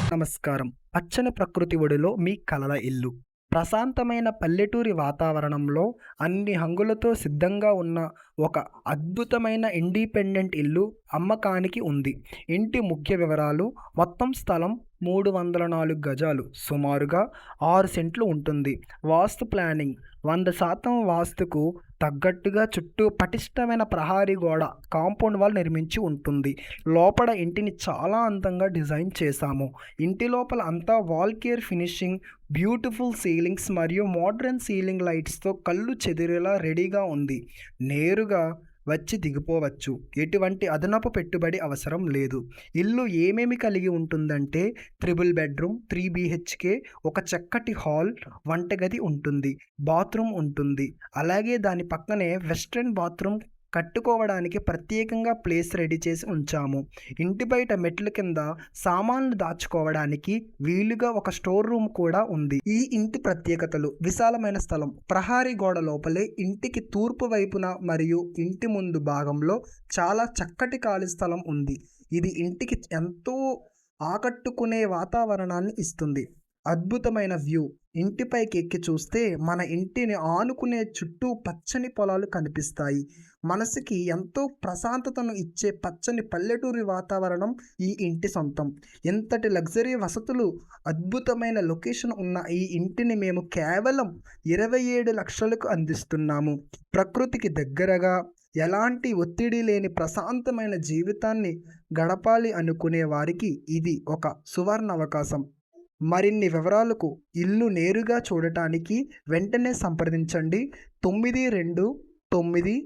నమస్కారం. పచ్చని ప్రకృతి ఒడిలో మీ కలల ఇల్లు. ప్రశాంతమైన పల్లెటూరి వాతావరణంలో అన్ని హంగులతో సిద్ధంగా ఉన్న ఒక అద్భుతమైన ఇండిపెండెంట్ ఇల్లు అమ్మకానికి ఉంది. ఇంటి ముఖ్య వివరాలు: మొత్తం స్థలం 304 గజాలు, సుమారుగా 6 సెంట్లు ఉంటుంది. వాస్తు ప్లానింగ్: 100% వాస్తుకు తగ్గట్టుగా చుట్టూ పటిష్టమైన ప్రహరీ గోడ, కాంపౌండ్ వాల్ నిర్మించి ఉంటుంది. లోపల ఇంటిని చాలా అందంగా డిజైన్ చేశాము. ఇంటి లోపల అంతా wall care finishing, beautiful ceilings మరియు మోడ్రన్ సీలింగ్ లైట్స్తో కళ్ళు చెదిరేలా రెడీగా ఉంది. నేరుగా వచ్చి దిగిపోవచ్చు. ఎటువంటి అదనపు పెట్టుబడి అవసరం లేదు. ఇల్లు ఏమేమి కలిగి ఉంటుందంటే త్రిబుల్ బెడ్రూమ్, 3 BHK, ఒక చక్కటి హాల్, వంటగది ఉంటుంది, బాత్రూమ్ ఉంటుంది. అలాగే దాని పక్కనే వెస్ట్రన్ బాత్రూమ్ కట్టుకోవడానికి ప్రత్యేకంగా ప్లేస్ రెడీ చేసి ఉంచాము. ఇంటి బయట మెట్ల కింద సామాన్లు దాచుకోవడానికి వీలుగా ఒక స్టోర్ రూమ్ కూడా ఉంది. ఈ ఇంటి ప్రత్యేకతలు: విశాలమైన స్థలం, ప్రహరీ గోడ లోపలే ఇంటికి తూర్పు వైపున మరియు ఇంటి ముందు భాగంలో చాలా చక్కటి ఖాళీ స్థలం ఉంది. ఇది ఇంటికి ఎంతో ఆకట్టుకునే వాతావరణాన్ని ఇస్తుంది. అద్భుతమైన వ్యూ: ఇంటిపైకి ఎక్కి చూస్తే మన ఇంటిని ఆనుకునే చుట్టూ పచ్చని పొలాలు కనిపిస్తాయి. మనసుకి ఎంతో ప్రశాంతతను ఇచ్చే పచ్చని పల్లెటూరి వాతావరణం ఈ ఇంటి సొంతం. ఎంతటి లగ్జరీ వసతులు, అద్భుతమైన లొకేషన్ ఉన్న ఈ ఇంటిని మేము కేవలం 27 లక్షలకు అందిస్తున్నాము. ప్రకృతికి దగ్గరగా, ఎలాంటి ఒత్తిడి లేని ప్రశాంతమైన జీవితాన్ని గడపాలి అనుకునే వారికి ఇది ఒక సువర్ణ అవకాశం. మరిన్ని వివరాలకు, ఇల్లు నేరుగా చూడటానికి వెంటనే సంప్రదించండి. 92